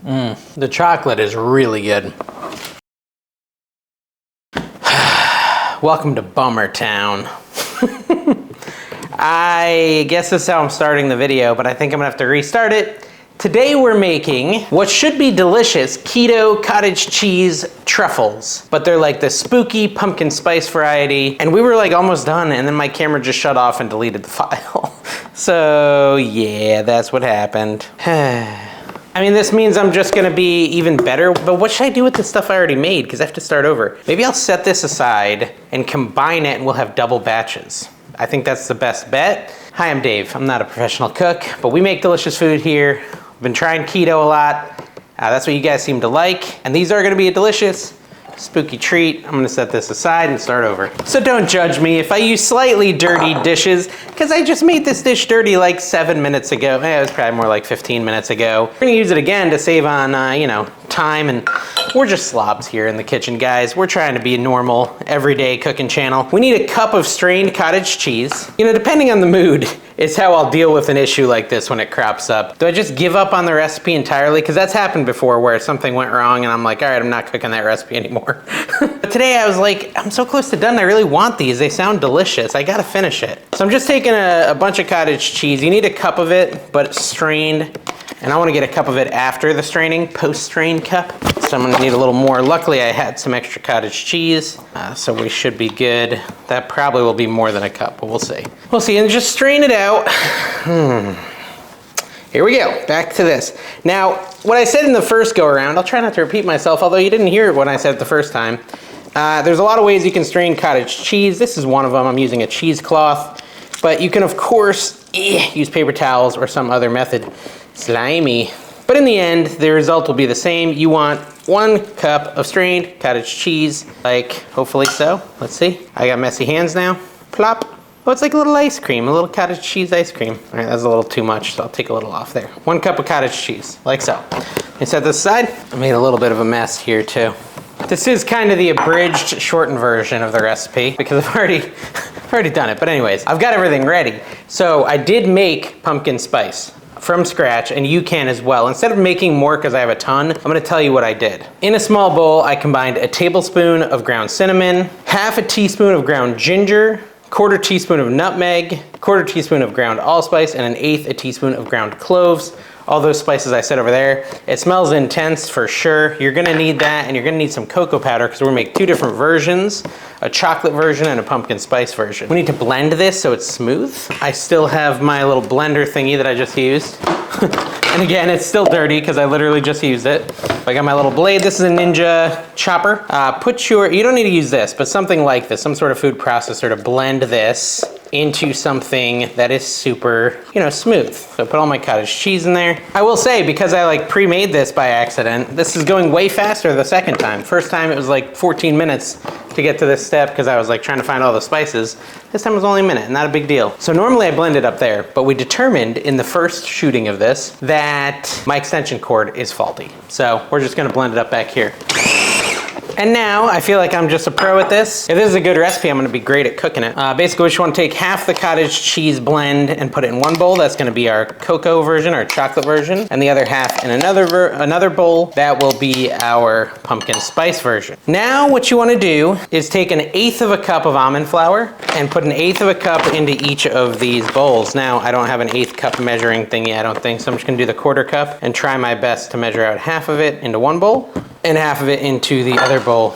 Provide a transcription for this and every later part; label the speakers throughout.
Speaker 1: The chocolate is really good. Welcome to Bummer Town. I guess this is how I'm starting the video, but I think I'm gonna have to restart it. Today we're making what should be delicious keto cottage cheese truffles, but they're like the spooky pumpkin spice variety. And we were like almost done, and then my camera just shut off and deleted the file. So yeah, that's what happened. I mean, this means I'm just gonna be even better, but what should I do with the stuff I already made? Because I have to start over. Maybe I'll set this aside and combine it and we'll have double batches. I think that's the best bet. Hi, I'm Dave. I'm not a professional cook, but we make delicious food here. I've been trying keto a lot. That's what you guys seem to like. And these are gonna be a delicious, spooky treat. I'm gonna set this aside and start over. So don't judge me if I use slightly dirty dishes, because I just made this dish dirty like 7 minutes ago. It was probably more like 15 minutes ago. We're gonna use it again to save on, time, and we're just slobs here in the kitchen, guys. We're trying to be a normal, everyday cooking channel. We need a cup of strained cottage cheese. You know, depending on the mood, is how I'll deal with an issue like this when it crops up. Do I just give up on the recipe entirely? Because that's happened before where something went wrong and I'm like, all right, I'm not cooking that recipe anymore. But today I was like, I'm so close to done. I really want these. They sound delicious. I gotta finish it. So I'm just taking a bunch of cottage cheese. You need a cup of it, but strained. And I want to get a cup of it after the straining, post-strained cup. So I'm gonna need a little more. Luckily, I had some extra cottage cheese, so we should be good. That probably will be more than a cup, but we'll see. We'll see, and just strain it out. Here we go, back to this. Now, what I said in the first go around, I'll try not to repeat myself, although you didn't hear it when I said it the first time. There's a lot of ways you can strain cottage cheese. This is one of them. I'm using a cheesecloth, but you can, of course, use paper towels or some other method. Slimy. But in the end, the result will be the same. You want 1 cup of strained cottage cheese, like hopefully so. Let's see. I got messy hands now. Plop. Oh, it's like a little ice cream, a little cottage cheese ice cream. All right, that's a little too much, so I'll take a little off there. 1 cup of cottage cheese, like so. And set this aside. I made a little bit of a mess here too. This is kind of the abridged, shortened version of the recipe because I've already done it. But anyways, I've got everything ready. So I did make pumpkin spice from scratch, and you can as well. Instead of making more because I have a ton, I'm gonna tell you what I did. In a small bowl, I combined a tablespoon of ground cinnamon, half a teaspoon of ground ginger, 1/4 teaspoon of nutmeg, 1/4 teaspoon of ground allspice, and 1/8 a teaspoon of ground cloves. All those spices I said over there. It smells intense for sure. You're gonna need that, and you're gonna need some cocoa powder because we're gonna make 2 different versions, a chocolate version and a pumpkin spice version. We need to blend this so it's smooth. I still have my little blender thingy that I just used. And again, it's still dirty because I literally just used it. I got my little blade. This is a Ninja chopper. You don't need to use this, but something like this, some sort of food processor to blend this into something that is super, smooth. So I put all my cottage cheese in there. I will say, because I pre-made this by accident, this is going way faster the second time. First time it was like 14 minutes to get to this step because I was trying to find all the spices. This time it was only a minute, not a big deal. So normally I blend it up there, but we determined in the first shooting of this that my extension cord is faulty. So we're just gonna blend it up back here. And now I feel like I'm just a pro at this. If this is a good recipe, I'm gonna be great at cooking it. Basically, we just wanna take half the cottage cheese blend and put it in one bowl. That's gonna be our cocoa version, our chocolate version. And the other half in another bowl. That will be our pumpkin spice version. Now what you wanna do is take 1/8 of a cup of almond flour and put 1/8 of a cup into each of these bowls. Now, I don't have an 1/8 cup measuring thingy, I don't think, so I'm just gonna do the 1/4 cup and try my best to measure out half of it into one bowl and half of it into the other bowl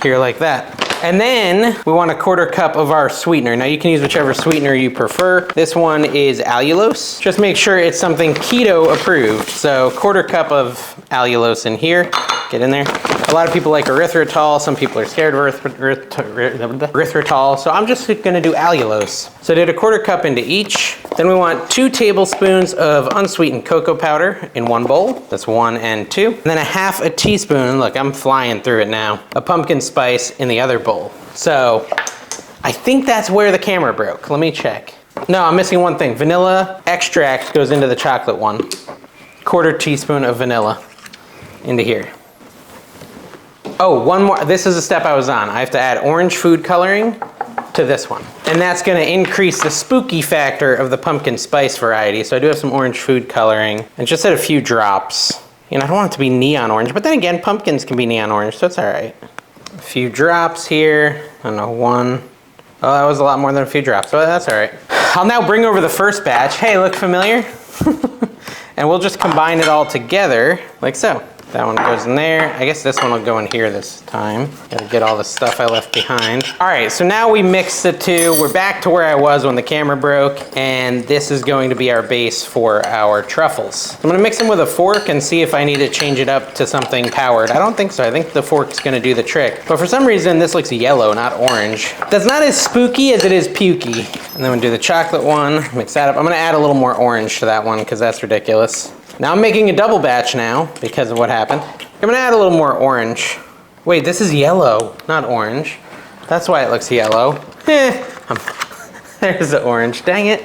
Speaker 1: here like that. And then we want 1/4 cup of our sweetener. Now you can use whichever sweetener you prefer. This one is allulose. Just make sure it's something keto approved. So 1/4 cup of allulose in here. Get in there. A lot of people like erythritol. Some people are scared of erythritol. So I'm just gonna do allulose. So I did 1/4 cup into each. Then we want 2 tablespoons of unsweetened cocoa powder in one bowl. That's 1 and 2. And then 1/2 a teaspoon, look, I'm flying through it now, of pumpkin spice in the other bowl. So I think that's where the camera broke. Let me check. No, I'm missing one thing. Vanilla extract goes into the chocolate one. 1/4 teaspoon of vanilla into here. Oh, one more. This is a step I was on. I have to add orange food coloring to this one. And that's gonna increase the spooky factor of the pumpkin spice variety. So I do have some orange food coloring and just add a few drops You know, I don't want it to be neon orange, but then again, pumpkins can be neon orange, so it's all right. A few drops here. I don't know, 1. Oh, that was a lot more than a few drops, so that's all right. I'll now bring over the first batch. Hey, look familiar? And we'll just combine it all together like so. That one goes in there. I guess this one will go in here this time. Gotta get all the stuff I left behind. All right, so now we mix the two. We're back to where I was when the camera broke, and this is going to be our base for our truffles. I'm gonna mix them with a fork and see if I need to change it up to something powered. I don't think so. I think the fork's gonna do the trick. But for some reason, this looks yellow, not orange. That's not as spooky as it is pukey. And then we'll do the chocolate one, mix that up. I'm gonna add a little more orange to that one because that's ridiculous. Now I'm making a double batch now because of what happened. I'm gonna add a little more orange. Wait, this is yellow, not orange. That's why it looks yellow. There's the orange, dang it.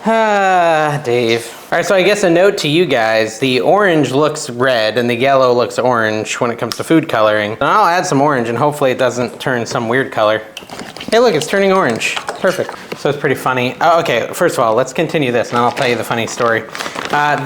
Speaker 1: Ah, Dave. All right, so I guess a note to you guys, the orange looks red and the yellow looks orange when it comes to food coloring. And I'll add some orange and hopefully it doesn't turn some weird color. Hey, look, it's turning orange. Perfect. So it's pretty funny. Oh, okay, first of all, let's continue this and I'll tell you the funny story.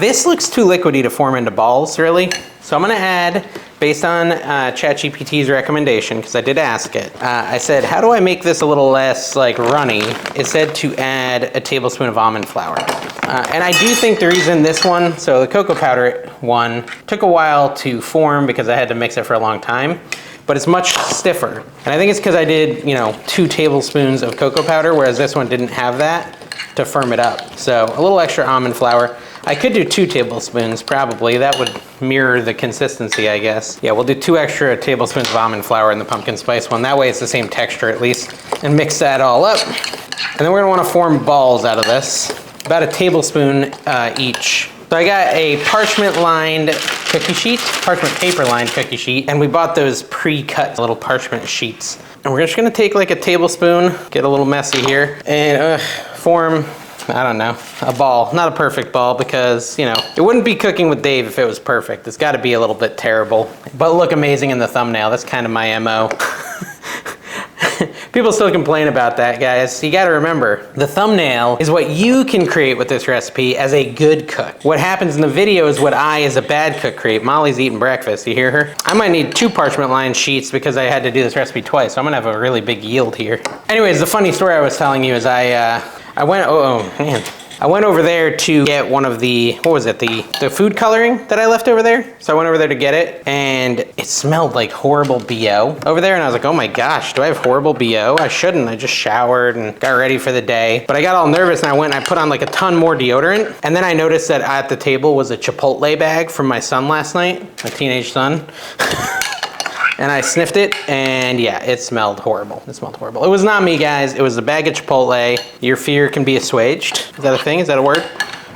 Speaker 1: This looks too liquidy to form into balls, really. So I'm gonna add, based on ChatGPT's recommendation, because I did ask it, I said, how do I make this a little less like runny? It said to add a tablespoon of almond flour. And I do think the reason this one, so the cocoa powder one, took a while to form because I had to mix it for a long time, but it's much stiffer. And I think it's because I did, 2 tablespoons of cocoa powder, whereas this one didn't have that to firm it up. So a little extra almond flour. I could do 2 tablespoons probably. That would mirror the consistency, I guess. Yeah, we'll do 2 extra tablespoons of almond flour in the pumpkin spice one. That way it's the same texture at least. And mix that all up. And then we're gonna wanna form balls out of this. About a tablespoon each. So I got a parchment-lined cookie sheet, parchment paper-lined cookie sheet, and we bought those pre-cut little parchment sheets. And we're just gonna take like a tablespoon, get a little messy here, and form, I don't know, a ball. Not a perfect ball because, it wouldn't be cooking with Dave if it was perfect. It's gotta be a little bit terrible, but look amazing in the thumbnail. That's kind of my MO. People still complain about that, guys. You gotta remember, the thumbnail is what you can create with this recipe as a good cook. What happens in the video is what I, as a bad cook, create. Molly's eating breakfast, you hear her? I might need 2 parchment lined sheets because I had to do this recipe twice, so I'm gonna have a really big yield here. Anyways, the funny story I was telling you is I went over there to get one of the, what was it, the food coloring that I left over there. So I went over there to get it, and it smelled like horrible BO over there, and I was like, oh my gosh, do I have horrible BO? I shouldn't. I just showered and got ready for the day. But I got all nervous, and I went and I put on like a ton more deodorant, and then I noticed that at the table was a Chipotle bag from my son last night, my teenage son. And I sniffed it, and yeah, it smelled horrible. It smelled horrible. It was not me, guys. It was a bag of Chipotle. Your fear can be assuaged. Is that a thing? Is that a word?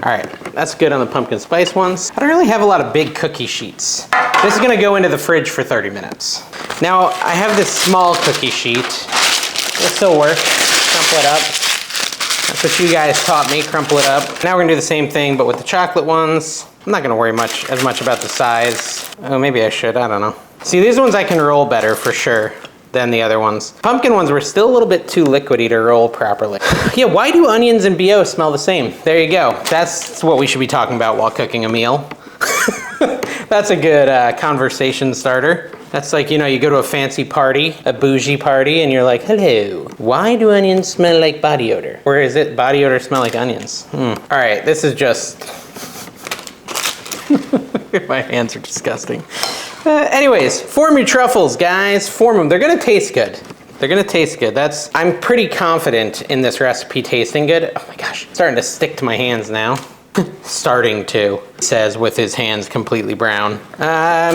Speaker 1: All right, that's good on the pumpkin spice ones. I don't really have a lot of big cookie sheets. This is gonna go into the fridge for 30 minutes. Now, I have this small cookie sheet. It'll still work. Crumple it up. That's what you guys taught me, crumple it up. Now we're gonna do the same thing, but with the chocolate ones. I'm not gonna worry as much about the size. Oh, maybe I should, I don't know. See, these ones I can roll better for sure than the other ones. Pumpkin ones were still a little bit too liquidy to roll properly. Yeah, why do onions and BO smell the same? There you go. That's what we should be talking about while cooking a meal. That's a good conversation starter. That's like, you go to a fancy party, a bougie party, and you're like, hello, why do onions smell like body odor? Or is it body odor smell like onions? All right, this is just, my hands are disgusting. Anyways, form your truffles, guys. Form them. They're gonna taste good. They're gonna taste good. I'm pretty confident in this recipe tasting good. Oh my gosh, it's starting to stick to my hands now. Starting to, he says with his hands completely brown.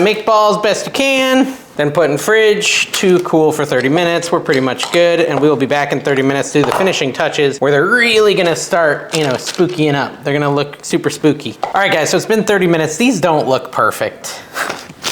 Speaker 1: Make balls best you can, then put in fridge to cool for 30 minutes. We're pretty much good, and we will be back in 30 minutes to do the finishing touches where they're really gonna start, spookying up. They're gonna look super spooky. All right, guys, so it's been 30 minutes. These don't look perfect.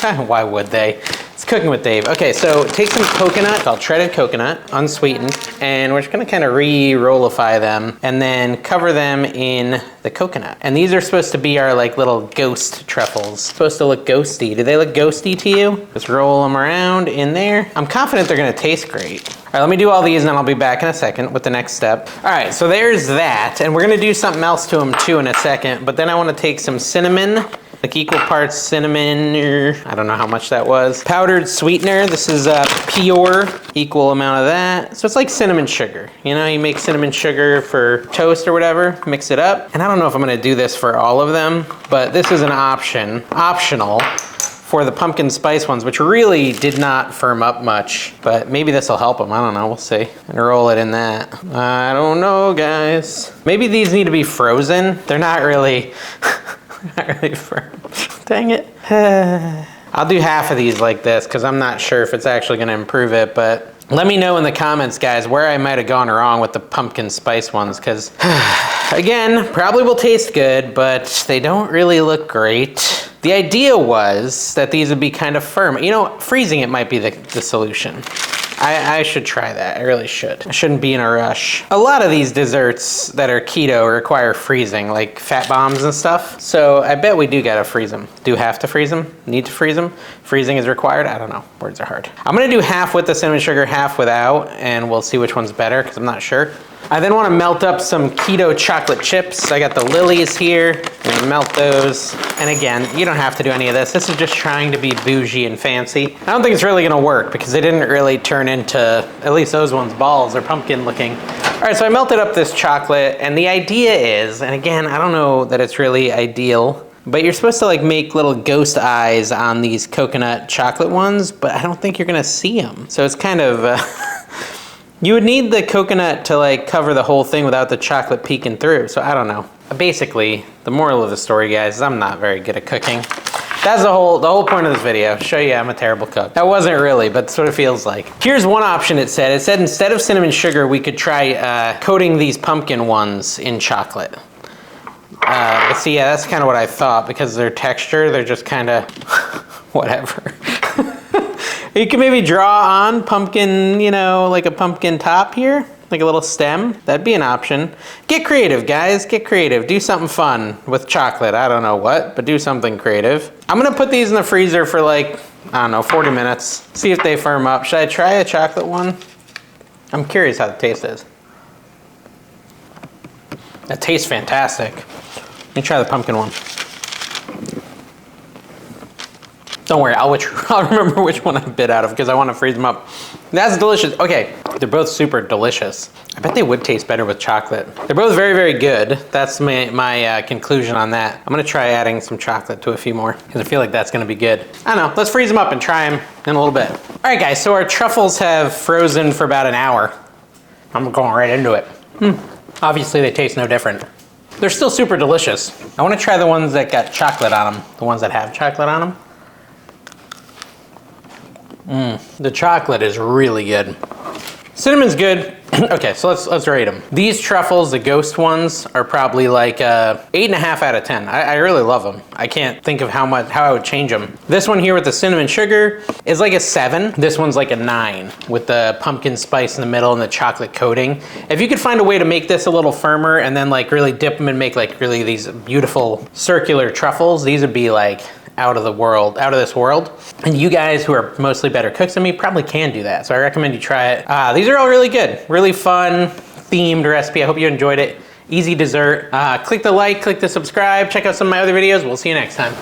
Speaker 1: Why would they? It's cooking with Dave. Okay, so take some coconut, called shredded coconut, unsweetened, and we're just gonna kind of re-rollify them and then cover them in the coconut. And these are supposed to be our like little ghost truffles. Supposed to look ghosty. Do they look ghosty to you? Just roll them around in there. I'm confident they're gonna taste great. All right, let me do all these and then I'll be back in a second with the next step. All right, so there's that. And we're gonna do something else to them too in a second, but then I wanna take some cinnamon like equal parts cinnamon, or I don't know how much that was. Powdered sweetener, this is pure, equal amount of that. So it's like cinnamon sugar. You know, you make cinnamon sugar for toast or whatever, mix it up. And I don't know if I'm gonna do this for all of them, but this is an optional for the pumpkin spice ones, which really did not firm up much, but maybe this will help them. I don't know, we'll see. And roll it in that. I don't know, guys. Maybe these need to be frozen. They're not really, not really firm. Dang it. I'll do half of these like this because I'm not sure if it's actually gonna improve it, but let me know in the comments, guys, where I might have gone wrong with the pumpkin spice ones, because again, probably will taste good, but they don't really look great. The idea was that these would be kind of firm. You know, freezing it might be the solution. I should try that, I really should. I shouldn't be in a rush. A lot of these desserts that are keto require freezing, like fat bombs and stuff. So I bet we do gotta freeze them. Do have to freeze them? Need to freeze them? Freezing is required? I don't know, words are hard. I'm gonna do half with the cinnamon sugar, half without, and we'll see which one's better, because I'm not sure. I then want to melt up some keto chocolate chips. I got the Lily's here. I'm gonna melt those. And again, you don't have to do any of this. This is just trying to be bougie and fancy. I don't think it's really gonna work because they didn't really turn into, at least those ones, balls or pumpkin looking. All right, so I melted up this chocolate, and the idea is, and again, I don't know that it's really ideal, but you're supposed to like make little ghost eyes on these coconut chocolate ones, but I don't think you're gonna see them. So it's kind of, you would need the coconut to like cover the whole thing without the chocolate peeking through, so I don't know. Basically, the moral of the story, guys, is I'm not very good at cooking. That's the whole point of this video, show you I'm a terrible cook. That wasn't really, but that's what it feels like. Here's one option it said. It said instead of cinnamon sugar, we could try coating these pumpkin ones in chocolate. But see, yeah, that's kind of what I thought, because their texture, they're just kind of whatever. You can maybe draw on pumpkin, you know, like a pumpkin top here, like a little stem. That'd be an option. Get creative, guys, get creative. Do something fun with chocolate. I don't know what, but do something creative. I'm gonna put these in the freezer for like, I don't know, 40 minutes. See if they firm up. Should I try a chocolate one? I'm curious how the taste is. That tastes fantastic. Let me try the pumpkin one. Don't worry, I'll remember which one I bit out of because I want to freeze them up. That's delicious. Okay, they're both super delicious. I bet they would taste better with chocolate. They're both very, very good. That's my conclusion on that. I'm gonna try adding some chocolate to a few more because I feel like that's gonna be good. I don't know, let's freeze them up and try them in a little bit. All right, guys, so our truffles have frozen for about an hour. I'm going right into it. Obviously, they taste no different. They're still super delicious. I wanna try the ones that got chocolate on them, the ones that have chocolate on them. The chocolate is really good. Cinnamon's good. Okay, so let's rate them. These truffles, the ghost ones, are probably like 8.5 out of 10. I really love them. I can't think of how I would change them. This one here with the cinnamon sugar is like a 7. This one's like a 9 with the pumpkin spice in the middle and the chocolate coating. If you could find a way to make this a little firmer and then like really dip them and make like really these beautiful circular truffles, these would be like out of this world. And you guys who are mostly better cooks than me probably can do that. So I recommend you try it. These are all really good, really fun, themed recipe. I hope you enjoyed it. Easy dessert. Click the like, click the subscribe, check out some of my other videos. We'll see you next time.